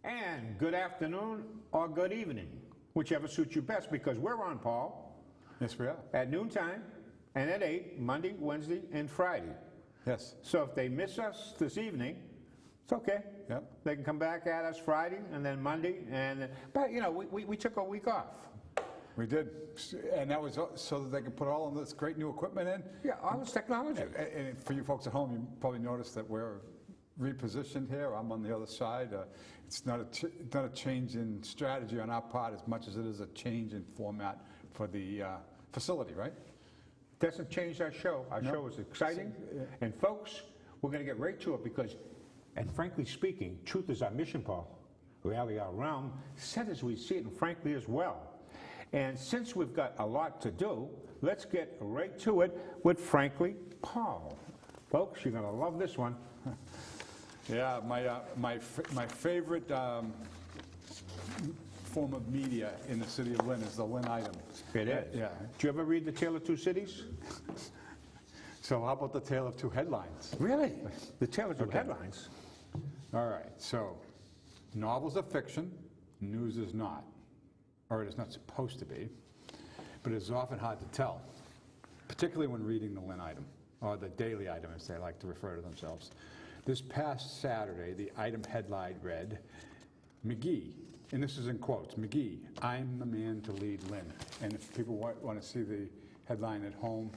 And good afternoon or good evening, whichever suits you best, because we're on, Paul. Yes, we are. At noontime and at 8, Monday, Wednesday, and Friday. Yes. So if they miss us this evening, it's okay. Yep. They can come back at us Friday and then Monday. But, you know, we took a week off. We did. And that was so that they could put all of this great new equipment in. Yeah, all this technology. And for you folks at home, you probably noticed that we're repositioned here. I'm on the other side. It's not a change in strategy on our part as much as it is a change in format for the facility, right? Doesn't change our show. Our show is exciting. And folks, we're going to get right to it because, and frankly speaking, truth is our mission, Paul. Reality our realm, set as we see it, and frankly as well. And since we've got a lot to do, let's get right to it with Frankly Paul. Folks, you're going to love this one. Yeah, my favorite form of media in the city of Lynn is the Lynn item. It is. Yeah. Did you ever read The Tale of Two Cities? So how about the Tale of Two Headlines? Really? The Tale of Two Headlines? All right, so novels are fiction, news is not. Or it is not supposed to be, but it is often hard to tell, particularly when reading the Lynn item, or the daily item as they like to refer to themselves. This past Saturday, the item headline read, McGee, and this is in quotes, McGee, I'm the man to lead Lynn. And if people want to see the headline at home,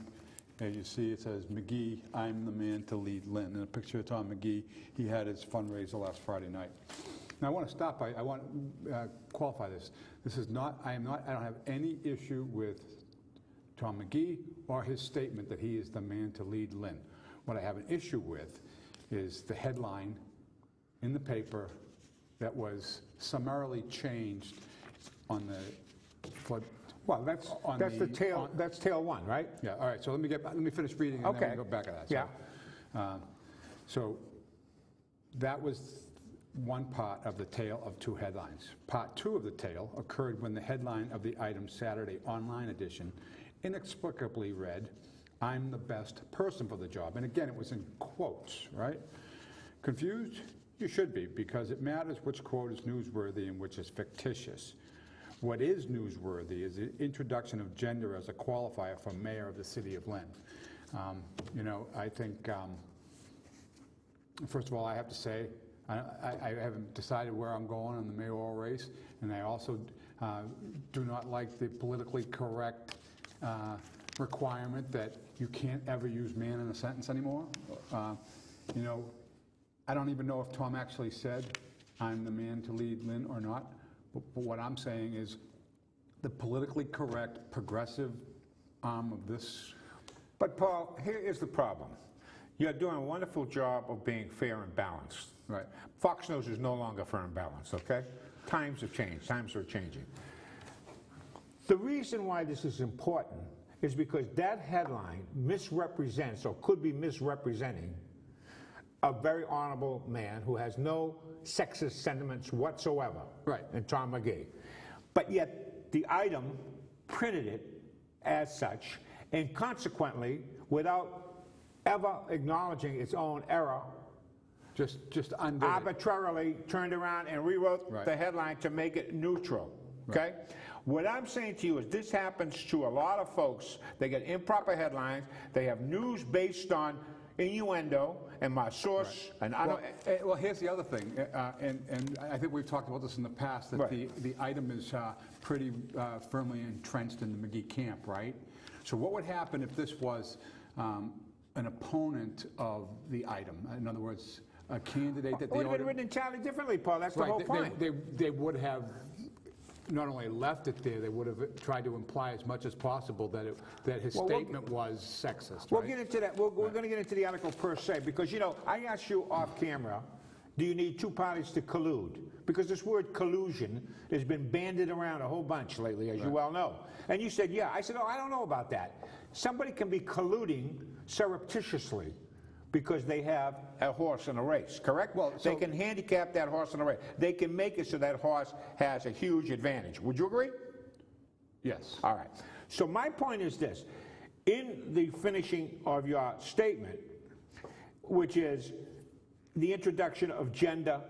as you see it says, McGee, I'm the man to lead Lynn. And a picture of Tom McGee, he had his fundraiser last Friday night. Now I want to stop by, I want to qualify this. This is not, I don't have any issue with Tom McGee or his statement that he is the man to lead Lynn. What I have an issue with is the headline in the paper that was summarily changed on the, well, that's tale one, right? Yeah, all right, so let me finish reading and then we go back to that. So, Yeah. So that was one part of the tale of two headlines. Part two of the tale occurred when the headline of the item's Saturday online edition inexplicably read, I'm the best person for the job. And again, it was in quotes, right? Confused? You should be, because it matters which quote is newsworthy and which is fictitious. What is newsworthy is the introduction of gender as a qualifier for mayor of the city of Lynn. You know, I think, first of all, I have to say, I haven't decided where I'm going in the mayoral race, and I also do not like the politically correct requirement that you can't ever use man in a sentence anymore. You know, I don't even know if Tom actually said, I'm the man to lead Lynn or not, but what I'm saying is the politically correct, progressive arm of this. But Paul, here is the problem. You're doing a wonderful job of being fair and balanced. Right. Fox News is no longer fair and balanced, okay? Times have changed. Times are changing. The reason why this is important is because that headline misrepresents or could be misrepresenting a very honorable man who has no sexist sentiments whatsoever. Right. And Tom McGee. But yet the item printed it as such, and consequently, without ever acknowledging its own error, just arbitrarily turned around and rewrote the headline to make it neutral, okay? What I'm saying to you is this happens to a lot of folks. They get improper headlines. They have news based on innuendo and my source. And I don't. Well, here's the other thing, and I think we've talked about this in the past, that the item is pretty firmly entrenched in the McGee camp, right? So what would happen if this was an opponent of the item? In other words, a candidate that they would have been written entirely differently, Paul. That's the whole point. They would have not only left it there, they would have tried to imply as much as possible that his statement was sexist. We'll get into that. We're going to get into the article per se, because, you know, I asked you off camera, do you need two parties to collude? Because this word collusion has been bandied around a whole bunch lately, as you well know. And you said, yeah. I said, oh, I don't know about that. Somebody can be colluding surreptitiously because they have a horse in a race, correct? Well, they can handicap that horse in a race. They can make it so that horse has a huge advantage. Would you agree? Yes. All right. So my point is this. In the finishing of your statement, which is the introduction of gender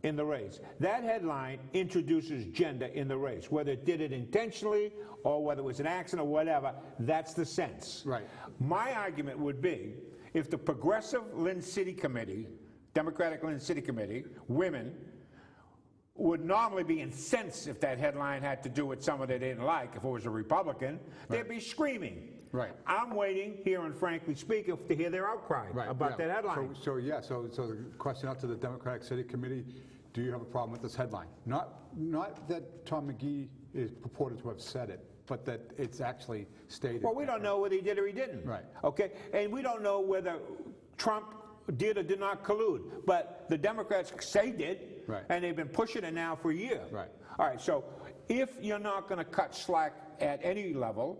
in the race. That headline introduces gender in the race. Whether it did it intentionally or whether it was an accident or whatever, that's the sense. Right. My argument would be if the progressive Lynn City Committee, Democratic Lynn City Committee, women, would normally be incensed if that headline had to do with someone they didn't like. If it was a Republican, they'd be screaming. Right. I'm waiting here and frankly speaking to hear their outcry about that headline. So the question out to the Democratic City Committee, do you have a problem with this headline? Not that Tom McGee is purported to have said it, but that it's actually stated. Well, we don't know whether he did or he didn't. Right. Okay? And we don't know whether Trump did or did not collude. But the Democrats say did. Right. And they've been pushing it now for a year. Right. All right, so if you're not going to cut slack at any level,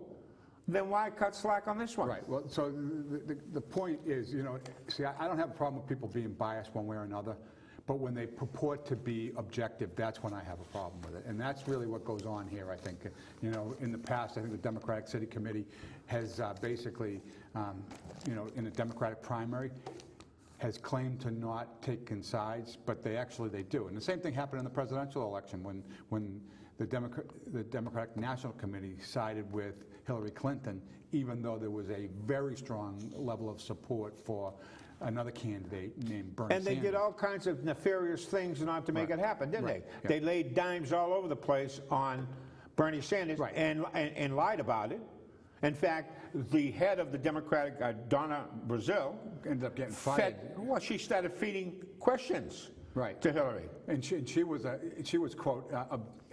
then why cut slack on this one? Right. Well, so the point is, you know, see, I don't have a problem with people being biased one way or another, but when they purport to be objective, that's when I have a problem with it. And that's really what goes on here, I think. You know, in the past, I think the Democratic City Committee has basically, you know, in the Democratic primary, has claimed to not take sides, but they do. And the same thing happened in the presidential election when the Democratic National Committee sided with Hillary Clinton, even though there was a very strong level of support for another candidate named Bernie Sanders. And they did all kinds of nefarious things not to make it happen, didn't they? Yeah. They laid dimes all over the place on Bernie Sanders and lied about it. In fact, the head of the Democratic, Donna Brazile, ended up getting fired. Well, she started feeding questions to Hillary. And she was quote,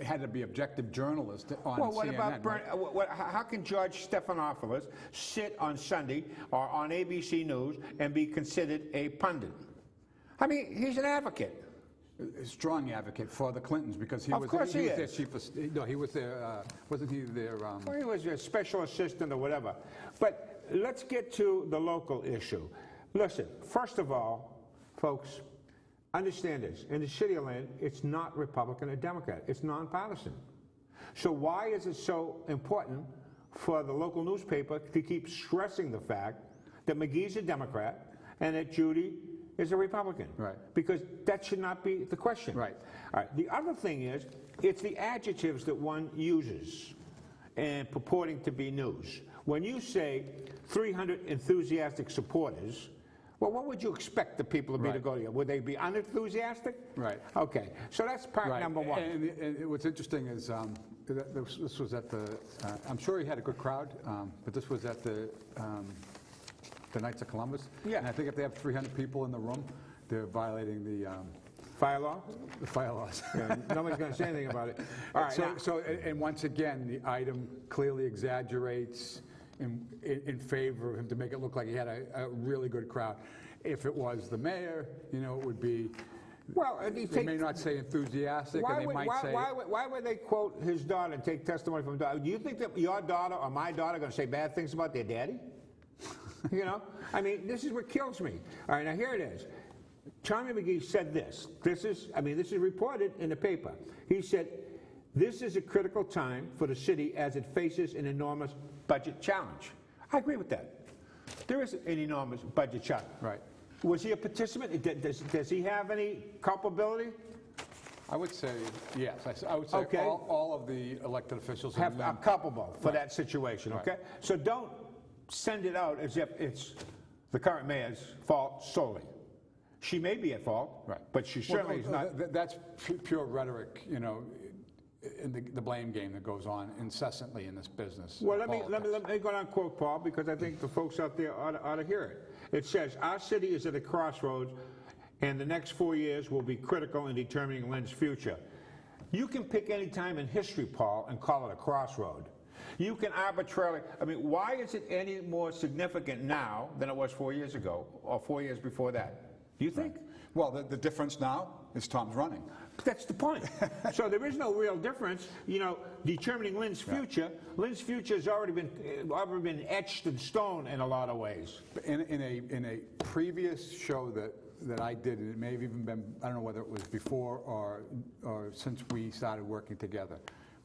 had to be objective journalist on CNN. Well, what about Bernie? How can George Stephanopoulos sit on Sunday or on ABC News and be considered a pundit? I mean, he's an advocate. A strong advocate for the Clintons because he was their chief of, no, he was their, wasn't he their... Well, he was a special assistant or whatever. But let's get to the local issue. Listen, first of all, folks, understand this. In the city of Lynn, it's not Republican or Democrat. It's nonpartisan. So why is it so important for the local newspaper to keep stressing the fact that McGee's a Democrat and that Judy is a Republican? Right. Because that should not be the question. Right. All right. The other thing is, it's the adjectives that one uses and purporting to be news. When you say 300 enthusiastic supporters, well, what would you expect the people to be to go to you? Would they be unenthusiastic? Right. Okay. So that's part number one. And what's interesting is this was at the, I'm sure he had a good crowd, but this was at the Knights of Columbus. Yeah. And I think if they have 300 people in the room, they're violating the... fire law? The fire laws. Yeah, nobody's going to say anything about it. All right. And once again, the item clearly exaggerates in favor of him to make it look like he had a really good crowd. If it was the mayor, you know, it would be... Well, they may not say enthusiastic, and they might say... Why would they quote his daughter and take testimony from daughter? Do you think that your daughter or my daughter are going to say bad things about their daddy? You know? I mean, this is what kills me. All right, now here it is. Tommy McGee said this. This is reported in the paper. He said, this is a critical time for the city as it faces an enormous budget challenge. I agree with that. There is an enormous budget challenge. Right. Was he a participant? Does he have any culpability? I would say yes. I would say all of the elected officials are culpable for that situation, okay? So don't send it out as if it's the current mayor's fault solely. She may be at fault, but she certainly is not. That's pure rhetoric, you know, in the blame game that goes on incessantly in this business. Well, let me go down quote, Paul, because I think the folks out there ought to hear it. It says, our city is at a crossroads, and the next 4 years will be critical in determining Lynn's future. You can pick any time in history, Paul, and call it a crossroad. You can arbitrarily, I mean, why is it any more significant now than it was 4 years ago, or 4 years before that? Do you think? Right. Well, the difference now is Tom's running. That's the point. So there is no real difference. You know, determining Lynn's future. Lynn's future has already been etched in stone in a lot of ways. In a previous show that I did, and it may have even been, I don't know whether it was before or since we started working together,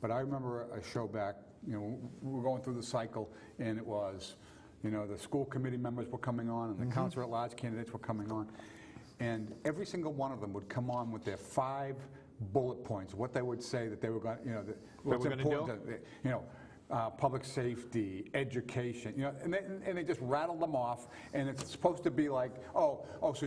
but I remember a show back, you know, we were going through the cycle, and it was, you know, the school committee members were coming on, and the councilor at large candidates were coming on. and every single one of them would come on with their 5 bullet points, what they would say that they were going, What we're gonna do. Public safety, education, and they just rattled them off, and it's supposed to be like, so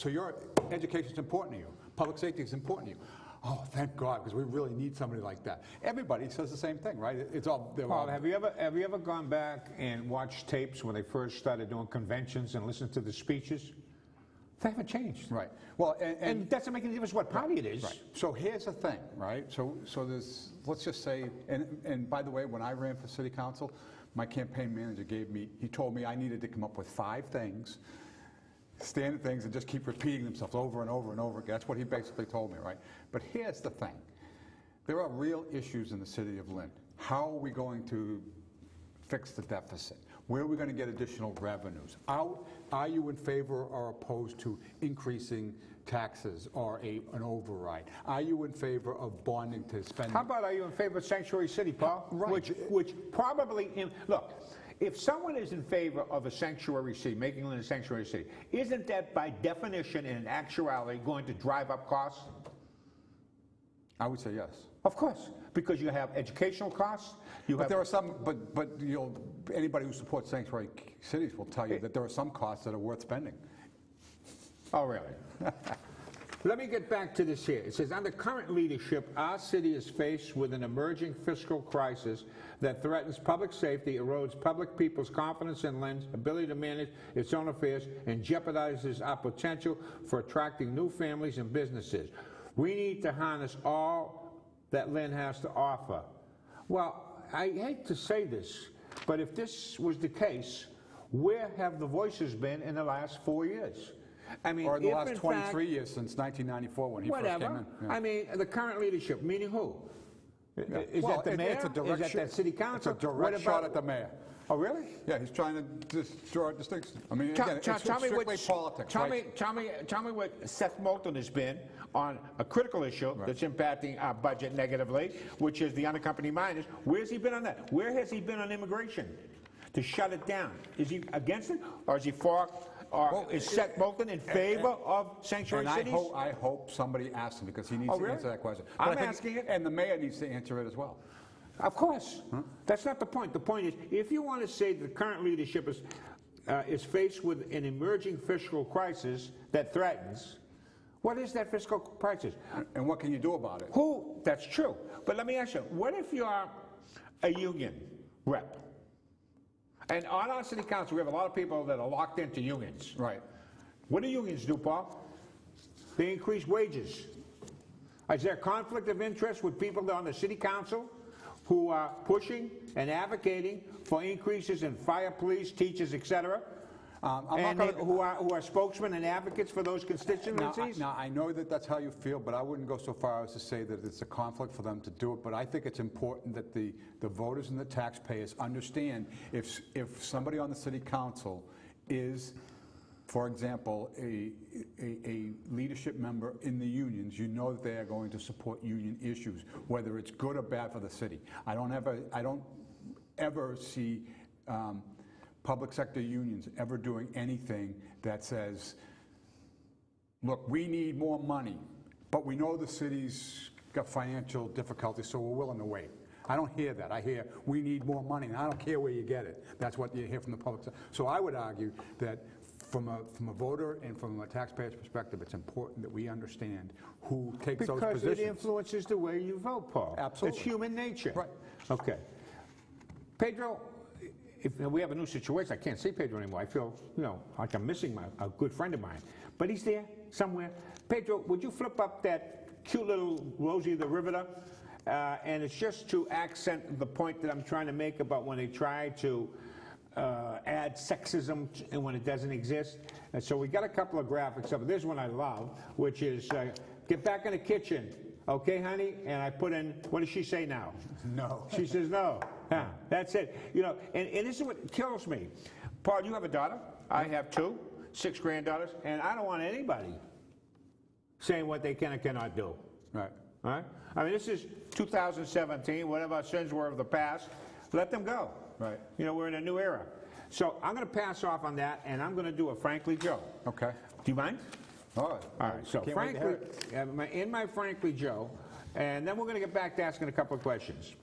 your education is important to you, public safety is important to you. Oh, thank God, because we really need somebody like that. Everybody says the same thing, right? Paul, have you ever gone back and watched tapes when they first started doing conventions and listened to the speeches? They haven't changed. Right. Well, and it doesn't make any difference what party it is. Right. So here's the thing, right? So there's, let's just say, and by the way, when I ran for city council, my campaign manager he told me I needed to come up with 5 things, standard things, and just keep repeating themselves over and over and over again. That's what he basically told me, right? But here's the thing. There are real issues in the city of Lynn. How are we going to fix the deficit? Where are we going to get additional revenues? Are you in favor or opposed to increasing taxes or an override? Are you in favor of bonding to spend? How about are you in favor of Sanctuary City, Paul? Right. Which probably, look, if someone is in favor of a sanctuary city, making Lynn a sanctuary city, isn't that by definition and in actuality going to drive up costs? I would say yes. Of course, because you have educational costs. But there are some, but anybody who supports sanctuary cities will tell you that there are some costs that are worth spending. Oh, really? Let me get back to this here. It says, under current leadership, our city is faced with an emerging fiscal crisis that threatens public safety, erodes public people's confidence in Lynn's ability to manage its own affairs, and jeopardizes our potential for attracting new families and businesses. We need to harness all that Lynn has to offer. Well, I hate to say this, but if this was the case, where have the voices been in the last 4 years? I mean, or in the last 23 years since 1994 when he first came in. Yeah. I mean, the current leadership, meaning who? Yeah. Is that the mayor? It's a direct is that the city council? It's a direct shot at the mayor. Oh, really? Yeah, he's trying to draw a distinction. I mean, again, it's strictly politics, right? Tell me what Seth Moulton has been on a critical issue that's impacting our budget negatively, which is the unaccompanied minors. Where's he been on that? Where has he been on immigration to shut it down? Is he against it, or is he for? Or is Seth Moulton in favor of sanctuary cities? I hope somebody asks him, because he needs to answer that question. I'm asking it. And the mayor needs to answer it as well. Of course. That's not the point. The point is, if you want to say the current leadership is faced with an emerging fiscal crisis that threatens, what is that fiscal crisis? And what can you do about it? That's true. But let me ask you, what if you're a union rep? And on our city council, we have a lot of people that are locked into unions. Right. What do unions do, Paul? They increase wages. Is there a conflict of interest with people on the city council who are pushing and advocating for increases in fire, police, teachers, etc., who are spokesmen and advocates for those constituencies? Now, I know that that's how you feel, but I wouldn't go so far as to say that it's a conflict for them to do it. But I think it's important that the voters and the taxpayers understand if somebody on the city council is, for example, a leadership member in the unions, you know that they are going to support union issues, whether it's good or bad for the city. I don't ever see public sector unions ever doing anything that says, look, we need more money, but we know the city's got financial difficulties, so we're willing to wait. I don't hear that. I hear, we need more money, and I don't care where you get it. That's what you hear from the public sector. So I would argue that from a voter and from a taxpayer's perspective, it's important that we understand who takes those positions. Because it influences the way you vote, Paul. Absolutely. It's human nature. Right. Okay. Pedro, if we have a new situation, I can't see Pedro anymore. I feel, like I'm missing a good friend of mine. But he's there somewhere. Pedro, would you flip up that cute little Rosie the Riveter? And it's just to accent the point that I'm trying to make about when they try to add sexism and when it doesn't exist. And so we got a couple of graphics of it. There's one I love, which is get back in the kitchen. Okay, honey? And I put in, what does she say now? No. She says no. Yeah, that's it. And this is what kills me. Paul, you have a daughter. I have 2, 6 granddaughters, and I don't want anybody saying what they can and cannot do. Right. All right? I mean, this is 2017, whatever our sins were of the past, let them go. Right. We're in a new era. So I'm going to pass off on that, and I'm going to do a Frankly Joe. Okay. Do you mind? All right. All right, so Can't wait to hear frankly, in my Frankly Joe, and then we're going to get back to asking a couple of questions.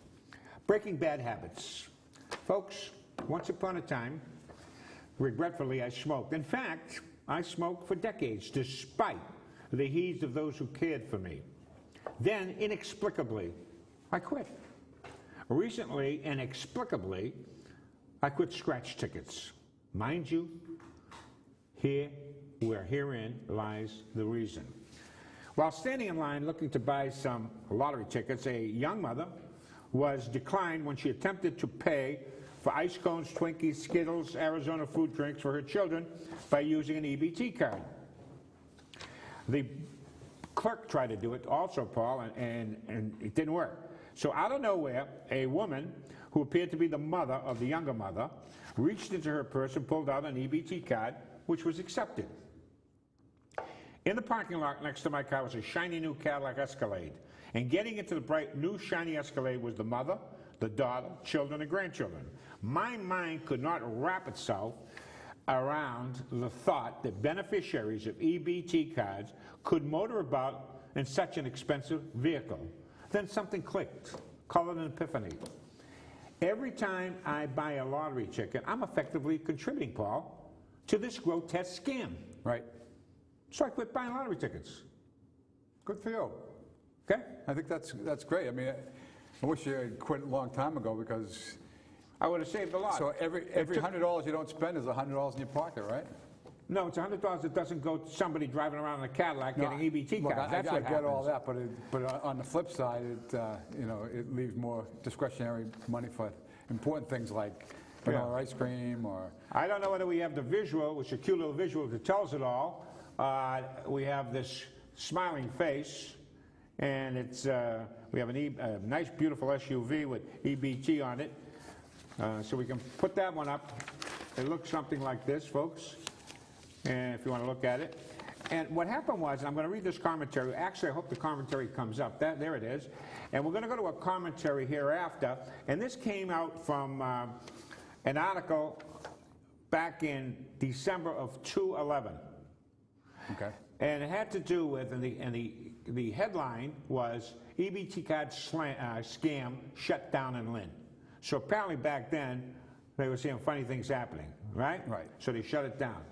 Breaking bad habits. Folks, once upon a time, regretfully, I smoked. In fact, I smoked for decades, despite the heeds of those who cared for me. Then, inexplicably, I quit. Recently, inexplicably, I quit scratch tickets. Mind you, herein lies the reason. While standing in line looking to buy some lottery tickets, a young mother was declined when she attempted to pay for ice cones, Twinkies, Skittles, Arizona food drinks for her children by using an EBT card. The clerk tried to do it also, Paul, and it didn't work. So out of nowhere, a woman who appeared to be the mother of the younger mother reached into her purse and pulled out an EBT card, which was accepted. In the parking lot next to my car was a shiny new Cadillac Escalade. And getting into the bright new shiny Escalade was the mother, the daughter, children, and grandchildren. My mind could not wrap itself around the thought that beneficiaries of EBT cards could motor about in such an expensive vehicle. Then something clicked, call it an epiphany. Every time I buy a lottery ticket, I'm effectively contributing, Paul, to this grotesque scam. Right. So I quit buying lottery tickets. Good for you. Okay? I think that's great. I mean, I wish you had quit a long time ago because... I would have saved a lot. So every $100 you don't spend is $100 in your pocket, right? No, it's $100 that doesn't go to somebody driving around in a Cadillac getting EBT look, cards. That's I what get happens. all that, but on the flip side, it leaves more discretionary money for important things like vanilla ice cream or... I don't know whether we have the visual, which is a cute little visual that tells it all. We have this smiling face, and it's we have a nice, beautiful SUV with EBT on it. So we can put that one up. It looks something like this, folks, and if you want to look at it. And what happened was, and I'm going to read this commentary. Actually, I hope the commentary comes up. There it is. And we're going to go to a commentary hereafter. And this came out from an article back in December of 2011. Okay. And it had to do with, and the headline was, EBT card scam shut down in Lynn. So apparently back then, they were seeing funny things happening, right? Right. So they shut it down.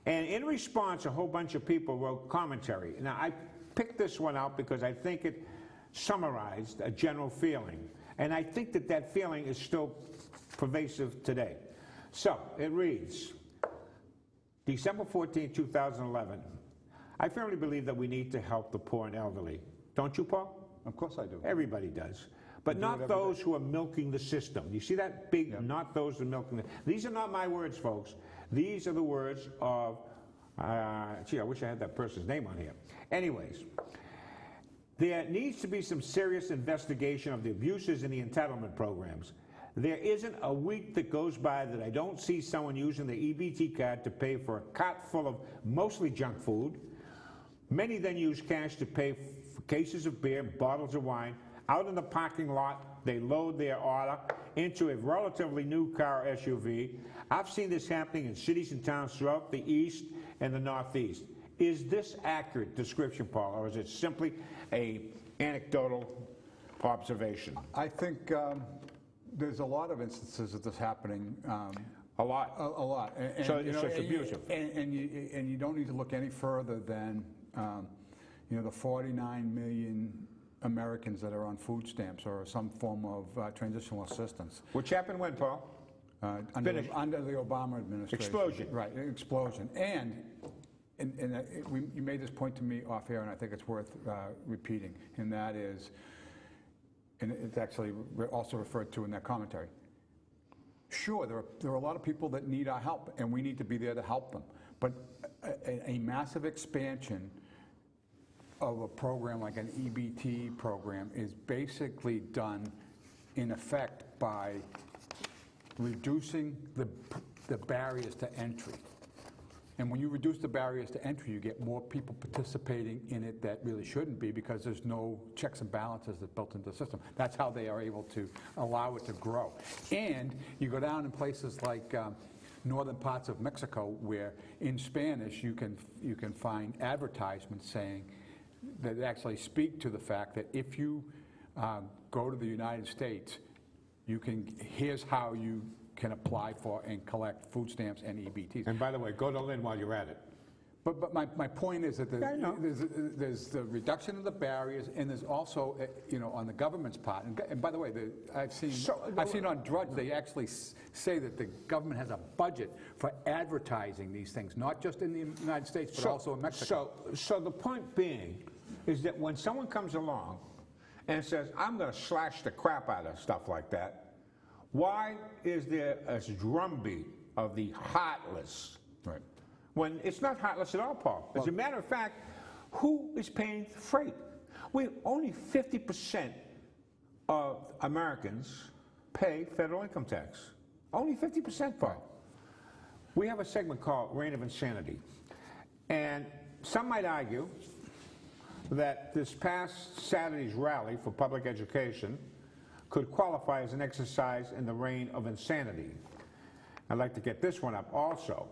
And in response, a whole bunch of people wrote commentary. Now, I picked this one out because I think it summarized a general feeling. And I think that that feeling is still pervasive today. So it reads, December 14, 2011. I firmly believe that we need to help the poor and elderly. Don't you, Paul? Of course I do. Everybody does. But not those who are milking the system. You see that big, not those who are milking the... These are not my words, folks. These are the words of... gee, I wish I had that person's name on here. Anyways, there needs to be some serious investigation of the abuses in the entitlement programs. There isn't a week that goes by that I don't see someone using the EBT card to pay for a cart full of mostly junk food. Many then use cash to pay for cases of beer, bottles of wine. Out in the parking lot, they load their order into a relatively new car SUV. I've seen this happening in cities and towns throughout the East and the Northeast. Is this accurate description, Paul, or is it simply an anecdotal observation? I think there's a lot of instances of this happening. A lot. A lot. And, So it's abusive. And you don't need to look any further than the 49 million Americans that are on food stamps or some form of transitional assistance. Which happened when, Paul? Under the Obama administration. Explosion. Right, explosion. And you made this point to me off air, and I think it's worth repeating, and that is, and it's actually also referred to in that commentary. Sure, there are a lot of people that need our help, and we need to be there to help them. But a massive expansion of a program like an EBT program is basically done, in effect, by reducing the barriers to entry. And when you reduce the barriers to entry, you get more people participating in it that really shouldn't be, because there's no checks and balances that built into the system. That's how they are able to allow it to grow. And you go down in places like northern parts of Mexico where in Spanish you can find advertisements saying that actually speak to the fact that if you go to the United States, here's how you can apply for and collect food stamps and EBTs. And by the way, go to Lynn while you're at it. But my point is that there's the reduction of the barriers, and there's also, on the government's part, and by the way, I've seen on Drudge, they actually say that the government has a budget for advertising these things, not just in the United States, but also in Mexico. So the point being is that when someone comes along and says, I'm going to slash the crap out of stuff like that, why is there a drumbeat of the heartless? Right. When it's not heartless at all, Paul. As a matter of fact, who is paying the freight? Only 50% of Americans pay federal income tax. Only 50%, Paul. We have a segment called Reign of Insanity. And some might argue that this past Saturday's rally for public education could qualify as an exercise in the reign of insanity. I'd like to get this one up also.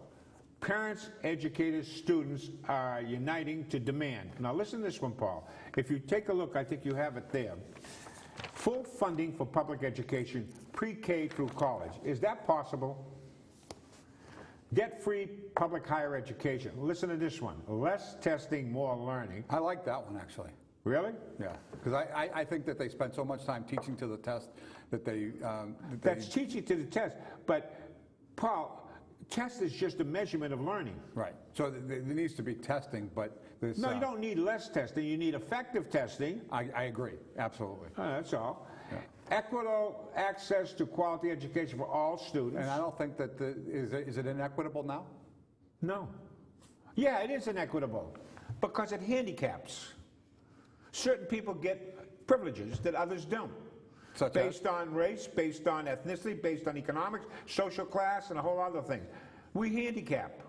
Parents, educators, students are uniting to demand. Now listen to this one, Paul. If you take a look, I think you have it there. Full funding for public education, pre-K through college. Is that possible? Debt-free public higher education. Listen to this one. Less testing, more learning. I like that one, actually. Really? Yeah, because I think that they spend so much time teaching to the test that they... That's teaching to the test, but Paul, test is just a measurement of learning. Right. So there needs to be testing, but there's... No, you don't need less testing. You need effective testing. I agree. Absolutely. That's all. Yeah. Equitable access to quality education for all students. And I don't think that is it inequitable now? No. Yeah, it is inequitable because it handicaps. Certain people get privileges that others don't. Based on race, based on ethnicity, based on economics, social class, and a whole other thing. We handicap.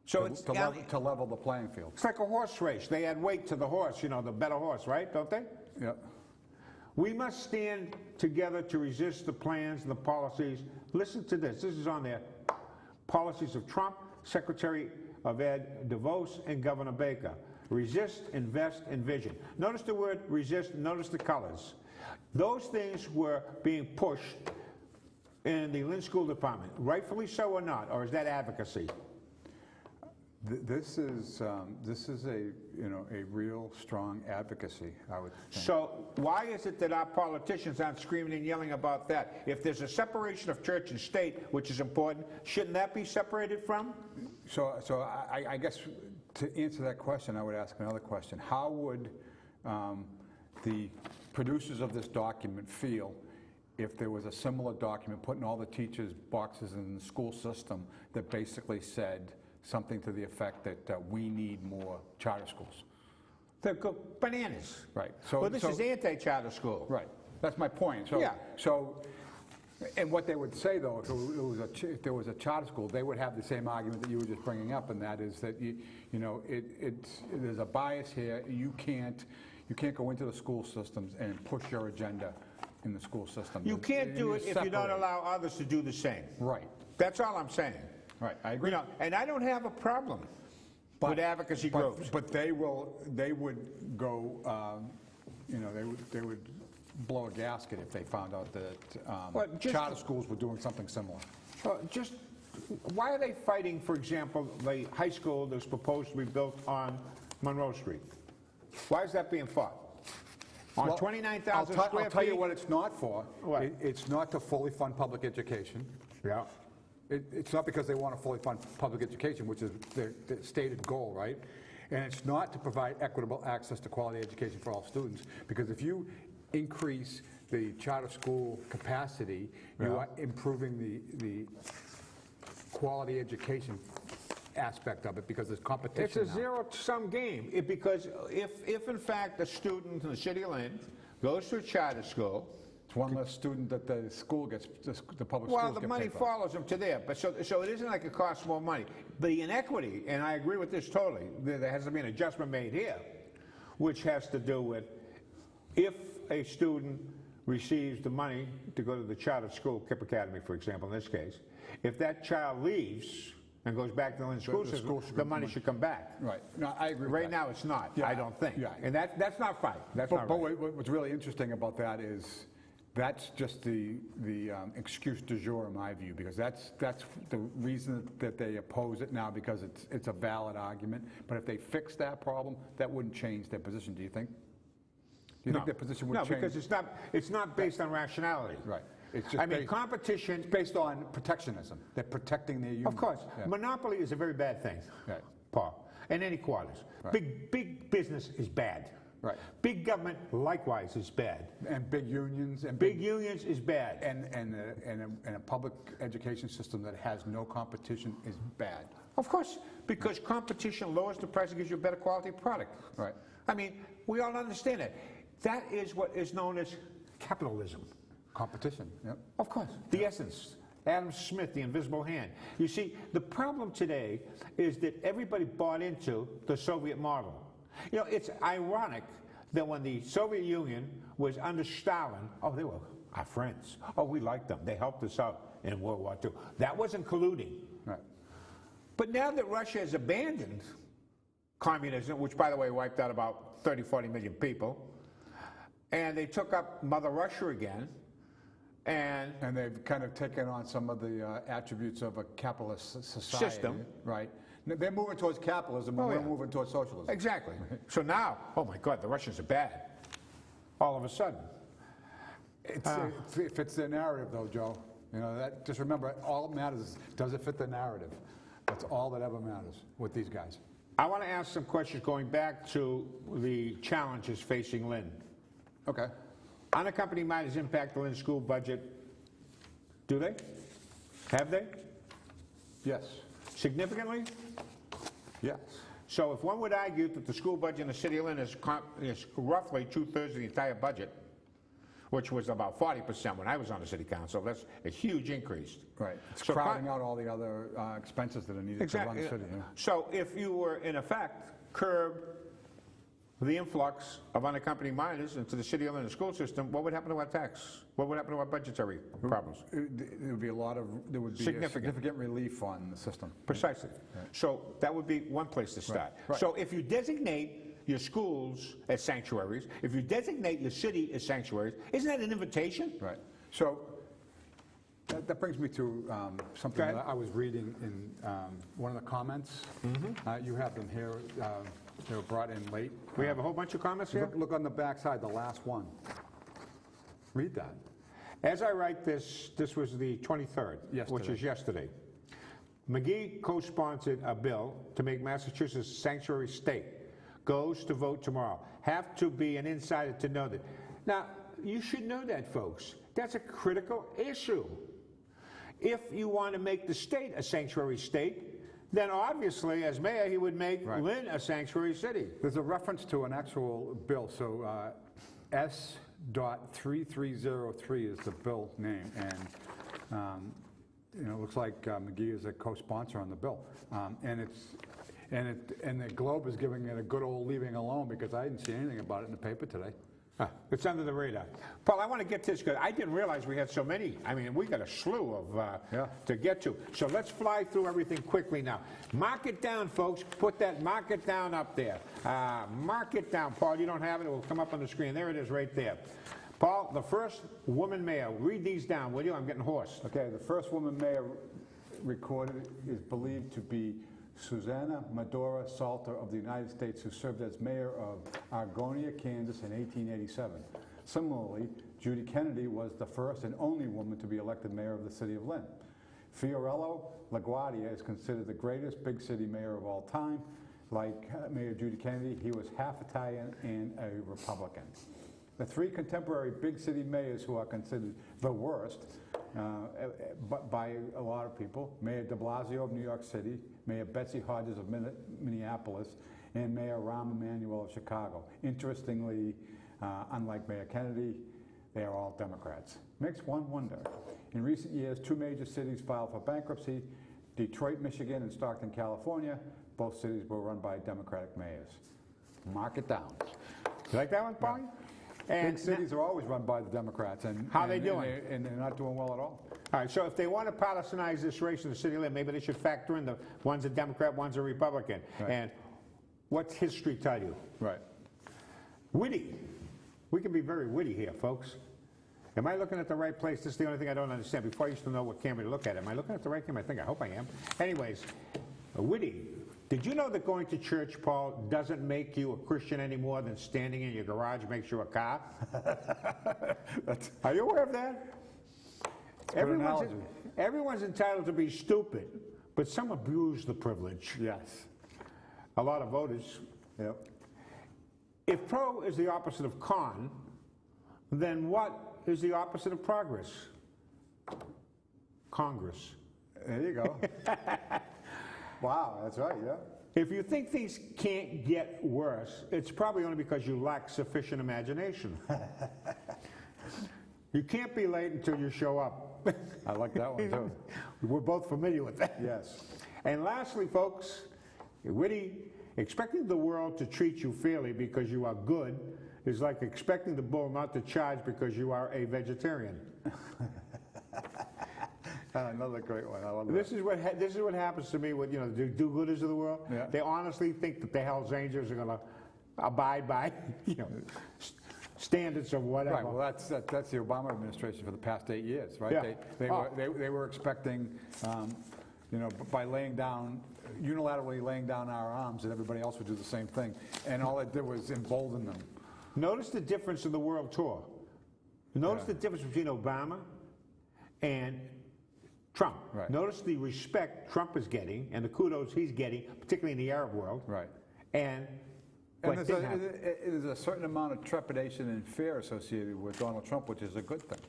So it's to level the playing field. It's like a horse race. They add weight to the horse, the better horse, right? Don't they? Yeah. We must stand together to resist the plans and the policies. Listen to this. This is on there. Policies of Trump, Secretary of Ed DeVos, and Governor Baker. Resist, invest, envision. Notice the word resist, notice the colors. Those things were being pushed in the Lynn School Department, rightfully so or not, or is that advocacy? This is a real strong advocacy, I would think. So why is it that our politicians aren't screaming and yelling about that? If there's a separation of church and state, which is important, shouldn't that be separated from? So I guess to answer that question, I would ask another question. How would the producers of this document feel if there was a similar document put in all the teachers' boxes in the school system that basically said something to the effect that we need more charter schools? They're bananas. Right. Well, this is anti-charter school. Right. That's my point. So, yeah. And what they would say, though, if there was a charter school, they would have the same argument that you were just bringing up, and that is that there's a bias here. You can't go into the school systems and push your agenda in the school system. You can't do it if you don't allow others to do the same. Right. That's all I'm saying. Right. I agree. And I don't have a problem with advocacy groups. But they would go. They would blow a gasket if they found out that charter schools were doing something similar. Why are they fighting, for example, the high school that's proposed to be built on Monroe Street? Why is that being fought? On 29,000 square feet? I'll tell you what it's not for. What? It's not to fully fund public education. Yeah. It's not because they want to fully fund public education, which is their stated goal, right? And it's not to provide equitable access to quality education for all students, because if you increase the charter school capacity, you are improving the quality education aspect of it, because there's competition. It's a zero-sum game, because if in fact a student in the city of Lynn goes to a charter school, it's one less student that the school gets, the public schools well, the get money paid for. follows them to there, but so it isn't like it costs more money. The inequity, and I agree with this totally, there has to be an adjustment made here, which has to do with if a student receives the money to go to the charter school, KIPP Academy, for example, in this case, if that child leaves and goes back to the Lynn school system, the money should come back. Right. No, I agree with Right that. now, it's not, Yeah. I don't think. Yeah. And that's not right. That's not But right. what's really interesting about that is that's just the excuse du jour in my view, because that's the reason that they oppose it now, because it's a valid argument. But if they fix that problem, that wouldn't change their position, do you think? Do you think their position would change? No, because it's not based on rationality. Right. It's just competition... It's based on protectionism. They're protecting their union. Of course. Yeah. Monopoly is a very bad thing, Right. Paul, in any quarters. Right. Big business is bad. Right. Big government, likewise, is bad. And big unions. And Big unions is bad. and a public education system that has no competition is bad. Of course, because competition lowers the price and gives you a better quality product. Right. I mean, we all understand it. That is what is known as capitalism. Competition, yep. Of course, the essence. Adam Smith, the invisible hand. You see, the problem today is that everybody bought into the Soviet model. You know, it's ironic that when the Soviet Union was under Stalin, oh, they were our friends. Oh, we liked them. They helped us out in World War II. That wasn't colluding. Right. But now that Russia has abandoned communism, which, by the way, wiped out about 30, 40 million people, and they took up Mother Russia again, and they've kind of taken on some of the attributes of a capitalist society. System. Right. They're moving towards capitalism, and we're moving towards socialism. Exactly. So now, oh my God, the Russians are bad. All of a sudden. It fits their narrative, though, Joe. You know, just remember, all that matters is, does it fit the narrative? That's all that ever matters with these guys. I want to ask some questions going back to the challenges facing Lynn. Okay. Unaccompanied minors impact the Lynn school budget. Do they? Have they? Yes. Significantly? Yes. So if one would argue that the school budget in the city of Lynn is roughly 2/3 of the entire budget, which was about 40% when I was on the city council, that's a huge increase. Right. It's So crowding out all the other expenses that are needed to run the city. Yeah. So if you were, in effect, curb the influx of unaccompanied minors into the city of Lynn school system, what would happen to our tax? What would happen to our budgetary problems? There would be a significant relief on the system. Precisely. So that would be one place to start. Right. So if you designate your schools as sanctuaries, if you designate your city as sanctuaries, isn't that an invitation? Right. So that brings me to something that I was reading in one of the comments. You have them here. They were brought in late. We have a whole bunch of comments here? Look on the back side, the last one. Read that. As I write this, this was the 23rd, which is yesterday. McGee co-sponsored a bill to make Massachusetts a sanctuary state. Goes to vote tomorrow. Have to be an insider to know that. Now, you should know that, folks. That's a critical issue. If you want to make the state a sanctuary state, then obviously, as mayor, he would make Lynn a sanctuary city. There's a reference to an actual bill. So S.3303 is the bill name, and you know, it looks like McGee is a co-sponsor on the bill, and the Globe is giving it a good old leaving alone, because I didn't see anything about it in the paper today. It's under the radar. Paul, I want to get to this because I didn't realize we had so many. I mean, we got a slew of to get to. So let's fly through everything quickly now. Mark it down, folks. Put that mark it down up there. Mark it down. Paul, you don't have it. It will come up on the screen. There it is right there. Paul, the first woman mayor. Read these down, will you? I'm getting hoarse. Okay, the first woman mayor recorded is believed to be Susanna Medora Salter of the United States, who served as mayor of Argonia, Kansas in 1887. Similarly, Judy Kennedy was the first and only woman to be elected mayor of the city of Lynn. Fiorello LaGuardia is considered the greatest big city mayor of all time. Like Mayor Judy Kennedy, he was half Italian and a Republican. The three contemporary big city mayors who are considered the worst by a lot of people: Mayor de Blasio of New York City, Mayor Betsy Hodges of Minneapolis, and Mayor Rahm Emanuel of Chicago. Interestingly, unlike Mayor Kennedy, they are all Democrats. Makes one wonder. In recent years, two major cities filed for bankruptcy: Detroit, Michigan, and Stockton, California. Both cities were run by Democratic mayors. Mark it down. You like that one, Paul? And Big cities are always run by the Democrats. And How they doing? And they're not doing well at all. All right, so if they want to politicize this race in the city limit, maybe they should factor in the one's a Democrat, one's a Republican. Right. And what's history tell you? Right. Witty. We can be very witty here, folks. Am I looking at the right place? This is the only thing I don't understand. Before I used to know what camera to look at. Am I looking at the right camera? I hope I am. Anyways, witty. Did you know that going to church, Paul, doesn't make you a Christian any more than standing in your garage makes you a car? Are you aware of that? Everyone's entitled to be stupid, but some abuse the privilege. Yes. A lot of voters. Yep. If pro is the opposite of con, then what is the opposite of progress? Congress. There you go. Wow, that's right, yeah. If you think things can't get worse, it's probably only because you lack sufficient imagination. You can't be late until you show up. I like that one too. We're both familiar with that. Yes. And lastly, folks, witty, expecting the world to treat you fairly because you are good is like expecting the bull not to charge because you are a vegetarian. Another great one. I love This is what happens to me with the do-gooders of the world. Yeah. They honestly think that the Hell's Angels are going to abide by standards of whatever. Right. Well, that's the Obama administration for the past 8 years, right? Yeah. They were expecting, by unilaterally laying down our arms, that everybody else would do the same thing, and all it did was embolden them. Notice the difference in the world tour. Notice the difference between Obama and Trump. Right. Notice the respect Trump is getting and the kudos he's getting, particularly in the Arab world. Right. And there's a certain amount of trepidation and fear associated with Donald Trump, which is a good thing.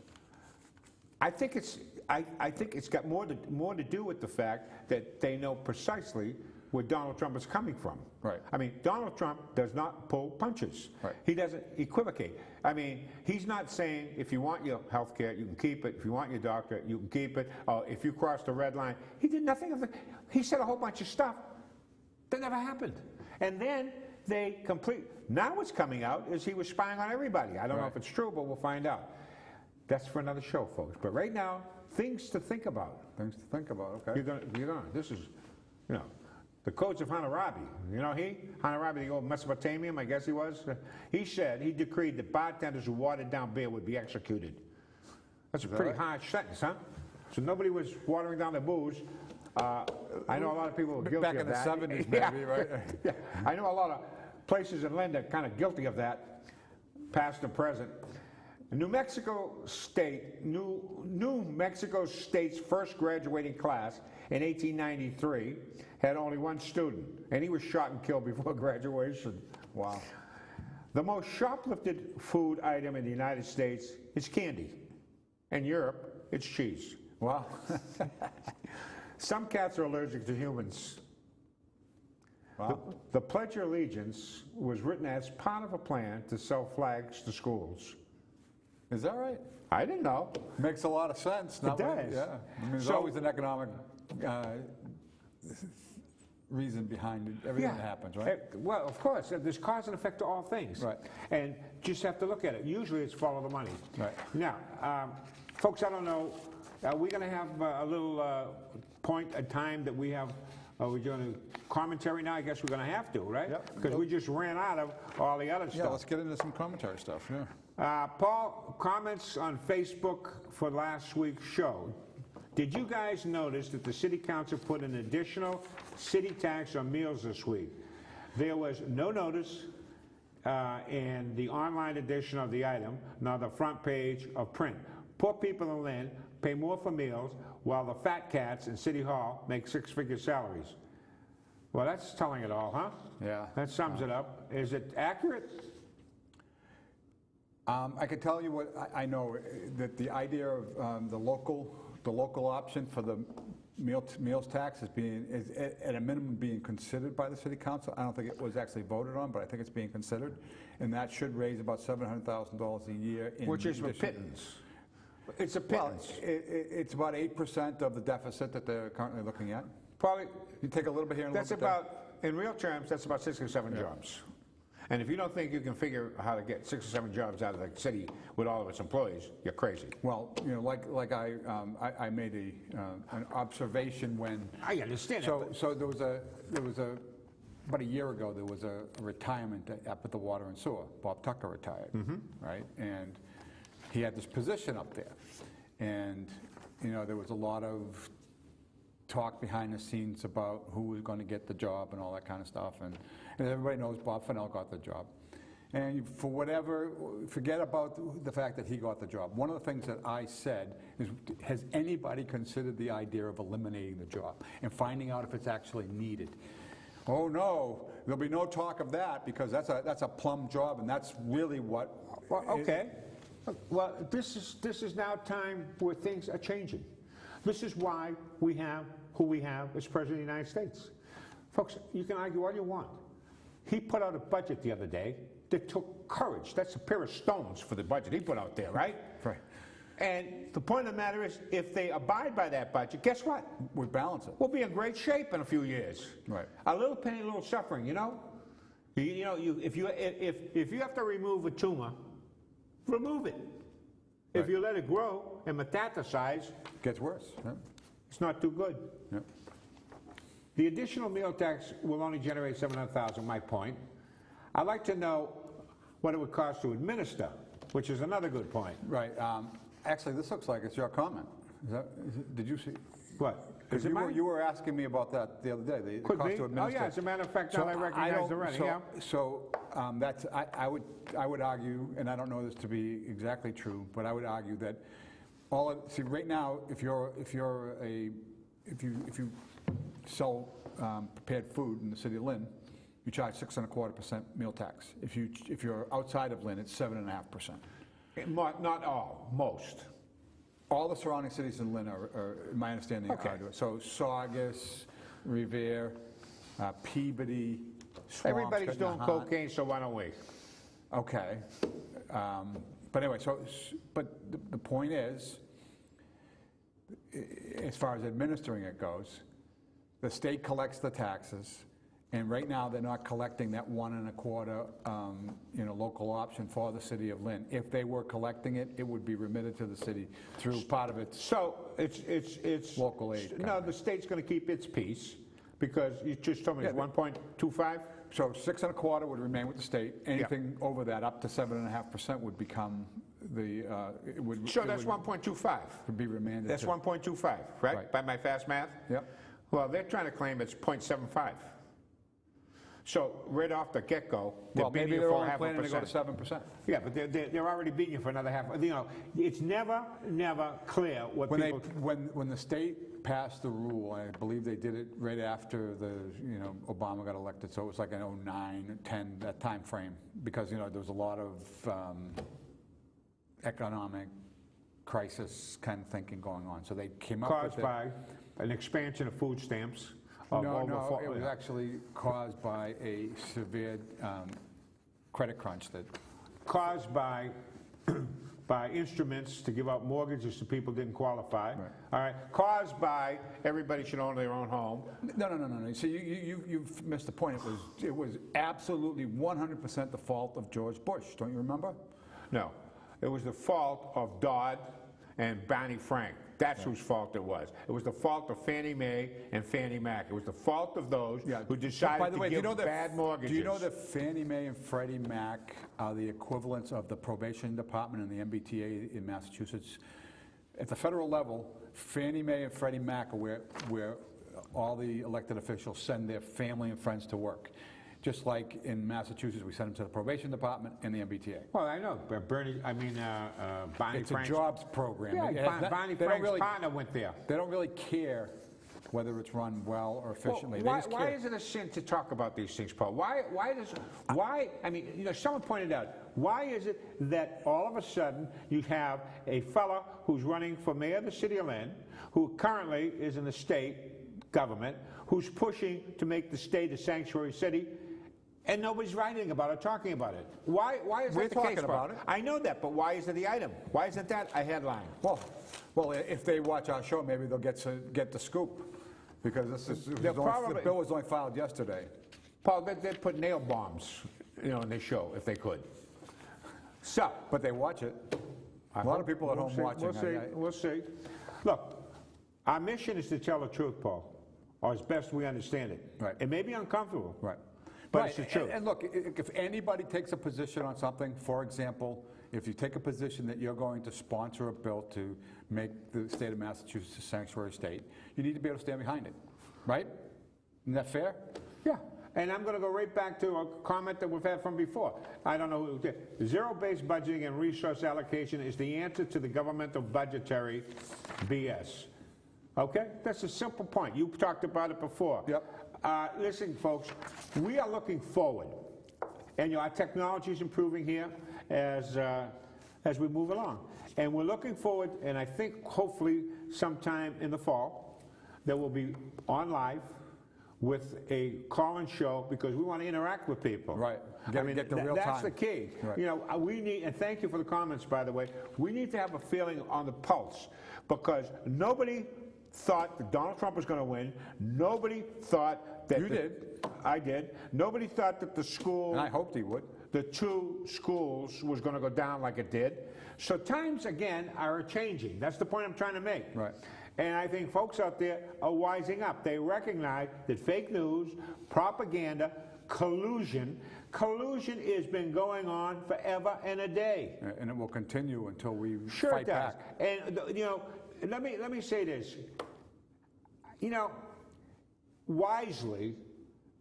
I think it's got more to do with the fact that they know precisely where Donald Trump is coming from. Right. I mean, Donald Trump does not pull punches. Right. He doesn't equivocate. I mean, he's not saying if you want your health care, you can keep it. If you want your doctor, you can keep it. If you cross the red line. He did nothing of the. He said a whole bunch of stuff that never happened. And then now what's coming out is he was spying on everybody. I don't know if it's true, but we'll find out. That's for another show, folks. But right now, things to think about. Things to think about, okay. You're gonna, this is, the codes of Hammurabi. Hammurabi, the old Mesopotamian, I guess he was. He decreed that bartenders who watered down beer would be executed. That's a pretty harsh sentence, huh? So nobody was watering down their booze. I know a lot of people were guilty of that. Back in the 70s, maybe, right? Yeah. I know a lot of places in Lynn that are kind of guilty of that, past and present. New Mexico State's first graduating class in 1893 had only one student, and he was shot and killed before graduation. Wow. The most shoplifted food item in the United States is candy. In Europe, it's cheese. Wow. Some cats are allergic to humans. Wow. The Pledge of Allegiance was written as part of a plan to sell flags to schools. Is that right? I didn't know. Makes a lot of sense. It does. Yeah. I mean, there's always an economic reason behind everything that happens, right? Well, of course. There's cause and effect to all things. Right. And just have to look at it. Usually it's follow the money. Right. Now, folks, I don't know. Are we going to have a little point of time that we have? Are we doing a commentary now? I guess we're going to have to, right? Yep. Because we just ran out of all the other Yeah, stuff. let's get into some commentary stuff, yeah. Paul, comments on Facebook for last week's show. Did you guys notice that the City Council put an additional city tax on meals this week? There was no notice in the online edition of the item, nor the front page of print. Poor people in Lynn pay more for meals, while the fat cats in City Hall make six-figure salaries. Well, that's telling it all, huh? Yeah. That sums it up. Is it accurate? I can tell you what I know, that the idea of the local option for the meals tax is at a minimum being considered by the City Council. I don't think it was actually voted on, but I think it's being considered, and that should raise about $700,000 a year. Which is a pittance. It's a pittance. Well, it's about 8% of the deficit that they're currently looking at. Probably. You take a little bit here and a That's little bit about, in real terms, that's about 6 or 7 jobs. And if you don't think you can figure how to get 6 or 7 jobs out of the city with all of its employees, you're crazy. Well, you know, like I made an observation when. I understand that. So there was about a year ago, there was a retirement up at the Water and Sewer. Bob Tucker retired, right? And he had this position up there. And, you know, there was a lot of talk behind the scenes about who was going to get the job and all that kind of stuff. And everybody knows Bob Fennell got the job. And for whatever, forget about the fact that he got the job. One of the things that I said is, has anybody considered the idea of eliminating the job and finding out if it's actually needed? Oh no, there'll be no talk of that because that's a plum job, and that's really what. Well, okay. Well, this is now time where things are changing. This is why we have who we have as President of the United States. Folks, you can argue all you want. He put out a budget the other day that took courage. That's a pair of stones for the budget he put out there, right? Right. And the point of the matter is, if they abide by that budget, guess what? We balance it. We'll be in great shape in a few years. Right. A little pain, a little suffering, you know? If you have to remove a tumor, remove it. If you let it grow and metastasize, Gets worse. Yeah. it's not too good. Yeah. The additional meal tax will only generate $700,000, my point. I'd like to know what it would cost to administer, which is another good point. Right. Actually, this looks like it's your comment. Did you see? What? Because you were asking me about that the other day, the Could cost be. to administer. Oh, yeah, as a matter of fact, now I recognize already, yeah. So that's, I would argue, and I don't know this to be exactly true, but I would argue that see, right now, if you sell prepared food in the city of Lynn, you charge 6.25% meal tax. If you're outside of Lynn, it's 7.5%. Not all, most. All the surrounding cities in Lynn are in my understanding, Okay. are doing it. So Saugus, Revere, Peabody, Swampscott, Everybody's doing Nahant. cocaine, so why don't we? Okay. But anyway, but the point is, as far as administering it goes, the state collects the taxes, and right now they're not collecting that 1.25, local option for the city of Lynn. If they were collecting it, it would be remitted to the city through part of its So it's local aid. No, the state's going to keep its piece because you just told me it's Yeah, 1.25. So 6.25 would remain with the state. Anything over that, up to 7.5%, would become the. So that's 1.25. Would be remanded. That's to, 1.25, right? Right. By my fast math. Yep. Well, they're trying to claim it's 0.75. So right off the get-go, they're Well, beating maybe you they're for only half a planning to go to percent. 7%. Yeah, but they're already beating you for another half. You know, it's never clear what When people. when the state passed the rule, I believe they did it right after Obama got elected. So it was like an 09, 10, that time frame, because there was a lot of economic crisis kind of thinking going on. So they came up with Caused by an expansion of food stamps. No, it was actually caused by a severe credit crunch that. Caused by instruments to give out mortgages to people who didn't qualify. Right. All right. Caused by everybody should own their own home. No. So you've missed the point. It was absolutely 100% the fault of George Bush. Don't you remember? No, it was the fault of Dodd and Barney Frank. That's whose fault it was. It was the fault of Fannie Mae and Fannie Mac. It was the fault of those who decided to give bad mortgages. Do you know that Fannie Mae and Freddie Mac are the equivalents of the probation department and the MBTA in Massachusetts? At the federal level, Fannie Mae and Freddie Mac are where all the elected officials send their family and friends to work. Just like in Massachusetts, we send them to the probation department and the MBTA. Well, I know, but Barney It's Frank's, a jobs program. Yeah, Barney Frank's partner went there. They don't really care whether it's run well or efficiently. Well, They just why care. is it a sin to talk about these things, Paul? Why, someone pointed out, why is it that all of a sudden you have a fella who's running for mayor of the city of Lynn, who currently is in the state government, who's pushing to make the state a sanctuary city, and nobody's writing about it, talking about it? Why is We're that the case? talking about it. I know that, but why is it the item? Why isn't that a headline? Well, if they watch our show, maybe they'll get the scoop, because the bill was only filed yesterday. Paul, they put nail bombs you know, in this show, if they could. So, But they watch it. A lot of people at home watching. We'll see. Look, our mission is to tell the truth, Paul, or as best we understand it. Right. It may be uncomfortable. Right. But it's the truth. And look, if anybody takes a position on something, for example, if you take a position that you're going to sponsor a bill to make the state of Massachusetts a sanctuary state, you need to be able to stand behind it, right? Isn't that fair? Yeah. And I'm going to go right back to a comment that we've had from before. I don't know who did. Zero-based budgeting and resource allocation is the answer to the governmental budgetary BS. Okay? That's a simple point. You talked about it before. Yep. Listen, folks, we are looking forward. And our technology is improving here as we move along. And we're looking forward, and I think hopefully sometime in the fall, that we'll be on live with a call-in show because we want to interact with people. Right. Get the real time. That's the key. Right. You know, we need, and thank you for the comments, by the way, we need to have a feeling on the pulse because nobody thought that Donald Trump was going to win. Nobody thought that... You did. I did. Nobody thought that the school... And I hoped he would. The two schools was going to go down like it did. So times, again, are changing. That's the point I'm trying to make. Right. And I think folks out there are wising up. They recognize that fake news, propaganda, collusion has been going on forever and a day. And it will continue until we Sure fight it does. back. And, you know, let me say this. You know, wisely,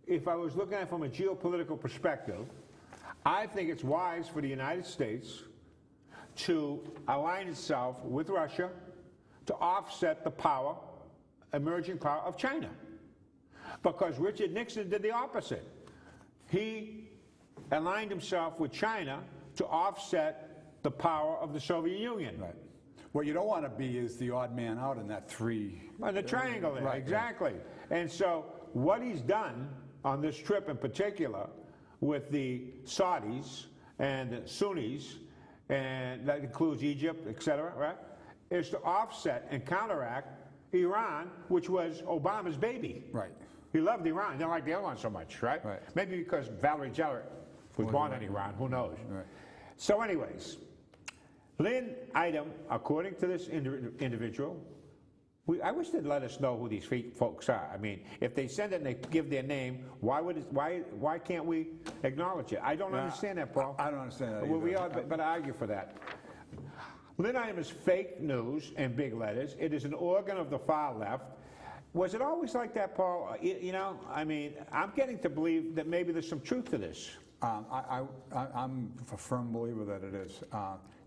if I was looking at it from a geopolitical perspective, I think it's wise for the United States to align itself with Russia to offset the power, emerging power of China. Because Richard Nixon did the opposite. He aligned himself with China to offset the power of the Soviet Union. Right. What you don't want to be is the odd man out in that three. And the triangle there, Right, exactly. And so what he's done on this trip in particular with the Saudis and the Sunnis, and that includes Egypt, et cetera, right, is to offset and counteract Iran, which was Obama's baby. Right. He loved Iran. He didn't like the other one so much, right? Right. Maybe because Valerie Jarrett was born in Iran. Who knows? Right. So anyways, Lynn, item, according to this individual, I wish they'd let us know who these folks are. I mean, if they send it and they give their name, why can't we acknowledge it? I don't understand that, Paul. I don't understand that Well, we either. ought better argue for that. Lynn item is fake news in big letters. It is an organ of the far left. Was it always like that, Paul? You know, I mean, I'm getting to believe that maybe there's some truth to this. I'm a firm believer that it is.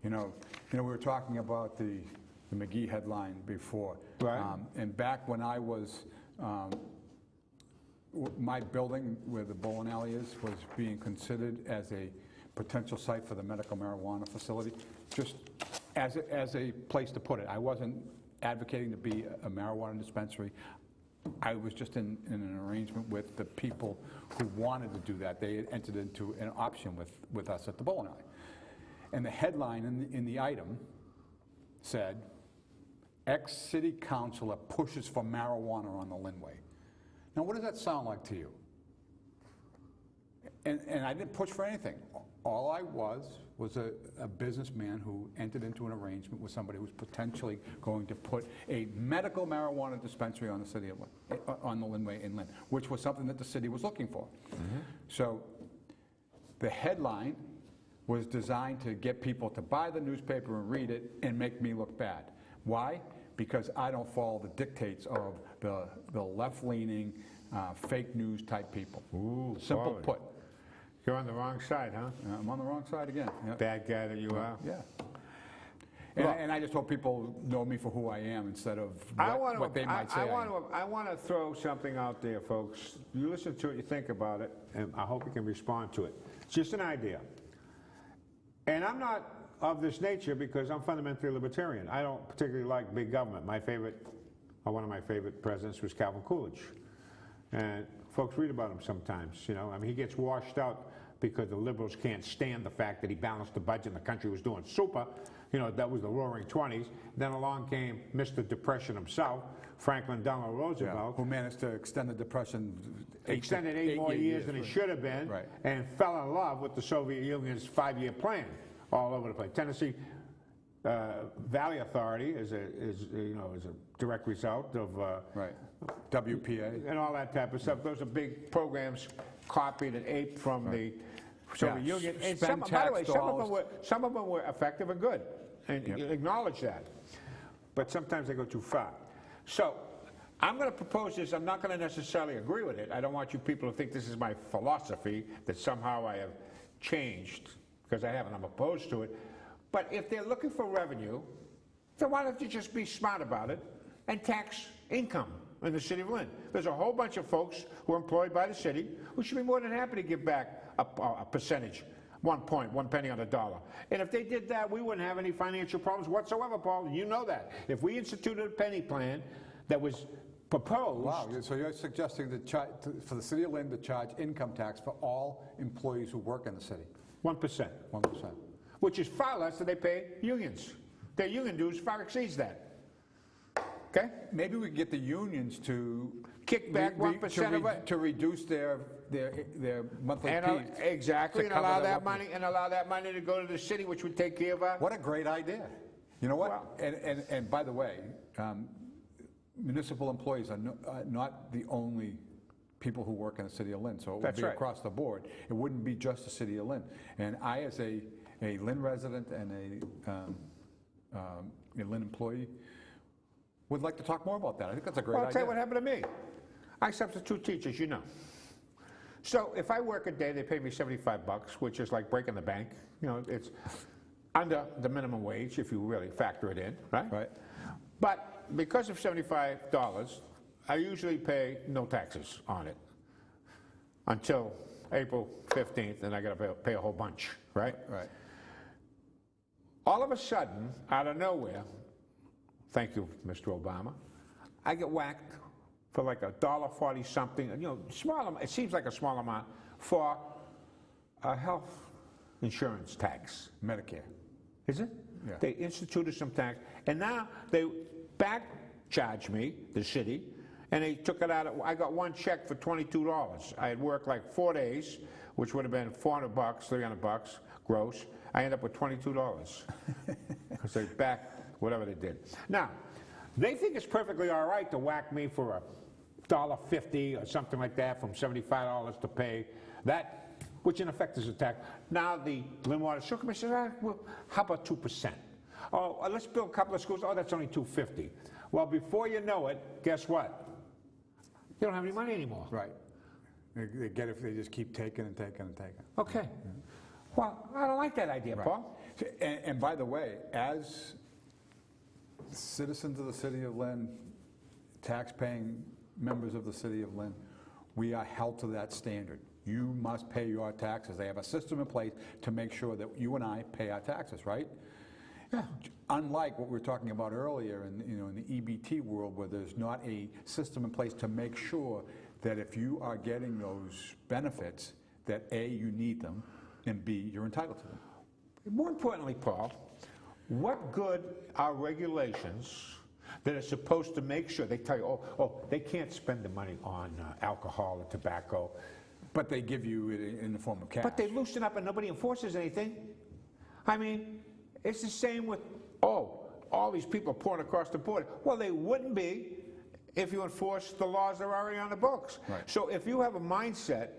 You know, we were talking about the McGee headline before. Right. And back when I was, my building where the bowling alley is was being considered as a potential site for the medical marijuana facility, just as a place to put it. I wasn't advocating to be a marijuana dispensary. I was just in an arrangement with the people who wanted to do that. They had entered into an option with us at the bowling alley. And the headline in the item said, ex-city councilor pushes for marijuana on the Linway. Now, what does that sound like to you? And I didn't push for anything. All I was a businessman who entered into an arrangement with somebody who was potentially going to put a medical marijuana dispensary on the Linway in Lynn, which was something that the city was looking for. Mm-hmm. So the headline was designed to get people to buy the newspaper and read it and make me look bad. Why? Because I don't follow the dictates of the left-leaning, fake news type people. Ooh, simple put. You're on the wrong side, huh? I'm on the wrong side again. Yep. Bad guy that you are. Yeah. And I just hope people know me for who I am instead of what they might say. I want to throw something out there, folks. You listen to it, you think about it, and I hope you can respond to it. It's just an idea. And I'm not of this nature because I'm fundamentally libertarian. I don't particularly like big government. One of my favorite presidents was Calvin Coolidge. And folks read about him sometimes, you know. I mean, he gets washed out because the liberals can't stand the fact that he balanced the budget and the country was doing super. You know, that was the roaring 20s. Then along came Mr. Depression himself, Franklin Delano Roosevelt. Who managed to extend the Depression Extended eight more years than he should have been, right. and fell in love with the Soviet Union's 5-year plan all over the place. Tennessee Valley Authority is a direct result of right. WPA and all that type of stuff. Those are big programs copied and aped from the Soviet Union. And by the way, some of them were effective and good, and you acknowledge that. But sometimes they go too far. So I'm going to propose this. I'm not going to necessarily agree with it. I don't want you people to think this is my philosophy, that somehow I have changed, because I haven't. I'm opposed to it. But if they're looking for revenue, then why don't you just be smart about it and tax income in the city of Lynn? There's a whole bunch of folks who are employed by the city who should be more than happy to give back a percentage, 1 penny on the dollar. And if they did that, we wouldn't have any financial problems whatsoever, Paul. You know that. If we instituted a penny plan that was proposed... Wow, so you're suggesting for the city of Lynn to charge income tax for all employees who work in the city? 1%. 1%. Which is far less than they pay unions. Their union dues far exceeds that. Okay? Maybe we can get the unions to kick back 1% of it to reduce their monthly fees. Exactly, and allow that money to go to the city, which would take care of our... What a great idea! You know what? Well, and by the way, municipal employees are not the only people who work in the city of Lynn, so it would be across the board. It wouldn't be just the city of Lynn. And I, as a Lynn resident and a Lynn employee, would like to talk more about that. I think that's a great idea. I'll tell you what happened to me. I substitute teachers, you know. So if I work a day, they pay me $75, which is like breaking the bank. You know, it's under the minimum wage if you really factor it in, right? Right. But because of $75, I usually pay no taxes on it until April 15th, and I got to pay a whole bunch, right? Right. All of a sudden, out of nowhere, thank you, Mr. Obama, I get whacked for like $1.40 something, you know, small. It seems like a small amount for a health insurance tax. Medicare. Is it? Yeah. They instituted some tax, and now they back charge me, the city, and they took it out. I got one check for $22. I had worked like 4 days, which would have been $400, $300 gross. I ended up with $22 because they back whatever they did. Now, they think it's perfectly all right to whack me for $1.50 or something like that, from $75 to pay that, which in effect is a tax. Now the Lynn Water Sewer Commission says, well, how about 2%? Oh, let's build a couple of schools. Oh, that's only $250. Well, before you know it, guess what? They don't have any money anymore. Right. They get it if they just keep taking and taking and taking. Okay. Well, I don't like that idea, right. Paul. And by the way, as citizens of the city of Lynn, tax-paying members of the city of Lynn, we are held to that standard. You must pay your taxes. They have a system in place to make sure that you and I pay our taxes, right? Yeah. Unlike what we were talking about earlier in the EBT world, where there's not a system in place to make sure that if you are getting those benefits, that A, you need them, and B, you're entitled to them. More importantly, Paul, what good are regulations that are supposed to make sure, they tell you, oh, they can't spend the money on alcohol or tobacco. But they give you it in the form of cash. But they loosen up and nobody enforces anything. I mean, it's the same with, all these people pouring across the border. Well, they wouldn't be if you enforce the laws that are already on the books. Right. So if you have a mindset,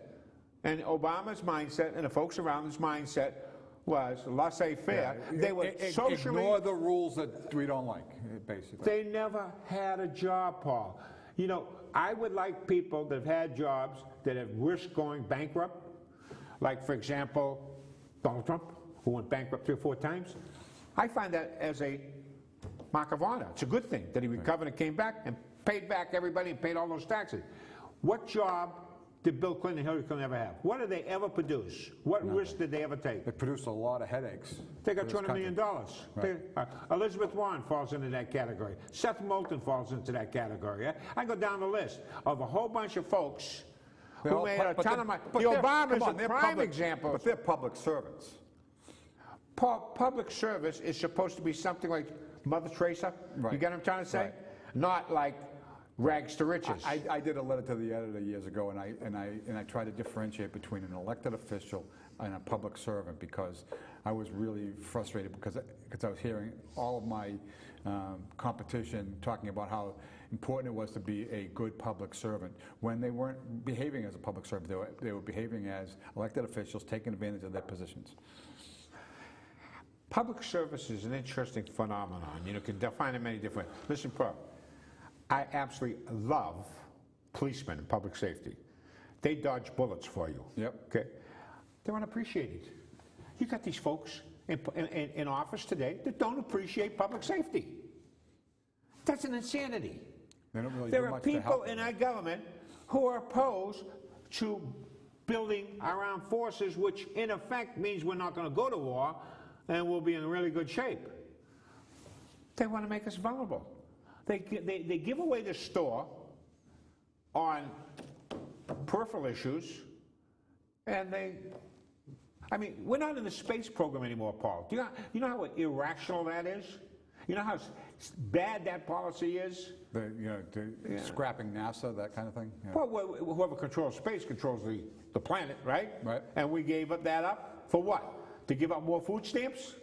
and Obama's mindset and the folks around his mindset was laissez-faire, they would socially... Ignore the rules that we don't like, basically. They never had a job, Paul. You know, I would like people that have had jobs that have risked going bankrupt, like, for example, Donald Trump, who went bankrupt 3 or 4 times. I find that as a mark of honor. It's a good thing that he recovered and came back and paid back everybody and paid all those taxes. What job did Bill Clinton and Hillary Clinton ever have? What did they ever produce? What risk did they ever take? They produced a lot of headaches. They got $200 million. Right. Elizabeth Warren falls into that category. Seth Moulton falls into that category. I go down the list of a whole bunch of folks who made a ton of money. The Obamas are a prime example. But they're public servants. Public service is supposed to be something like Mother Teresa. Right. You get what I'm trying to say? Right. Not like rags to riches. I did a letter to the editor years ago, and I tried to differentiate between an elected official and a public servant, because I was really frustrated because I was hearing all of my competition talking about how important it was to be a good public servant, when they weren't behaving as a public servant. They were behaving as elected officials, taking advantage of their positions. Public service is an interesting phenomenon. You can define it many different ways. Listen, Paul, I absolutely love policemen and public safety. They dodge bullets for you. Yep. Okay? They're unappreciated. You got these folks in office today that don't appreciate public safety. That's an insanity. They don't really There do are much to people help in them. our government who are opposed to building our armed forces, which in effect means we're not going to go to war and we'll be in really good shape. They want to make us vulnerable. They give away the store on peripheral issues, and I mean, we're not in the space program anymore, Paul. Do you know how irrational that is? You know how bad that policy is? Scrapping NASA, that kind of thing? Yeah. Well, whoever controls space controls the planet, right? Right. And we gave that up for what? To give up more food stamps?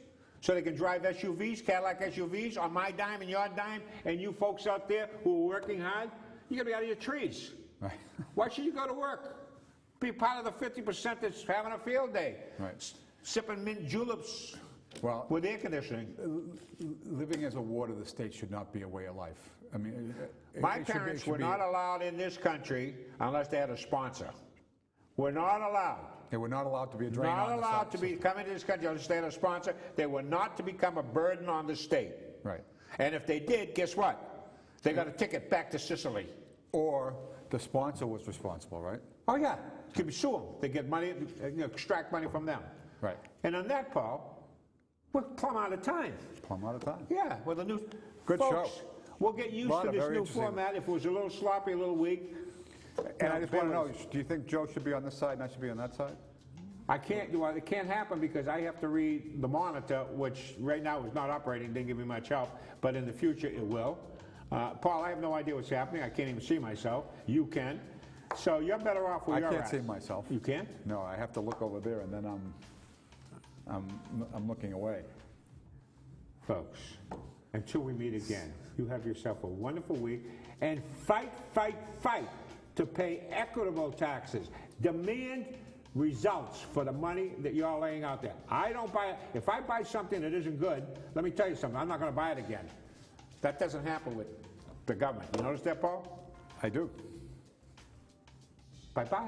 So they can drive SUVs, Cadillac SUVs, on my dime and your dime, and you folks out there who are working hard, you got to be out of your trees. Right. Why should you go to work? Be part of the 50% that's having a field day. Right. Sipping mint juleps Well, with air conditioning. living as a ward of the state should not be a way of life. I mean, My parents were not allowed in this country unless they had a sponsor. We're not allowed. They were not allowed to be a drain Not on the allowed side. to come into this country unless they had a sponsor. They were not to become a burden on the state. Right. And if they did, guess what? They got a ticket back to Sicily. Or the sponsor was responsible, right? Oh yeah, could be sue them. They get money, extract money from them. Right. And on that, Paul, we're plumb out of time. Plumb out of time. Yeah, with the new Good folks, show. We'll get used Lot to of this very new interesting- format. If it was a little sloppy, a little weak. And I just want to know, do you think Joe should be on this side and I should be on that side? I can't do it. It can't happen because I have to read the monitor, which right now is not operating, didn't give me much help, but in the future it will. Paul, I have no idea what's happening. I can't even see myself. You can. So you're better off where you're at. I can't see myself. You can't? No, I have to look over there, and then I'm looking away. Folks, until we meet again, you have yourself a wonderful week, and fight, fight, fight to pay equitable taxes. Demand results for the money that you're laying out there. I don't buy it. If I buy something that isn't good, let me tell you something, I'm not going to buy it again. That doesn't happen with the government. You notice that, Paul? I do. Bye-bye.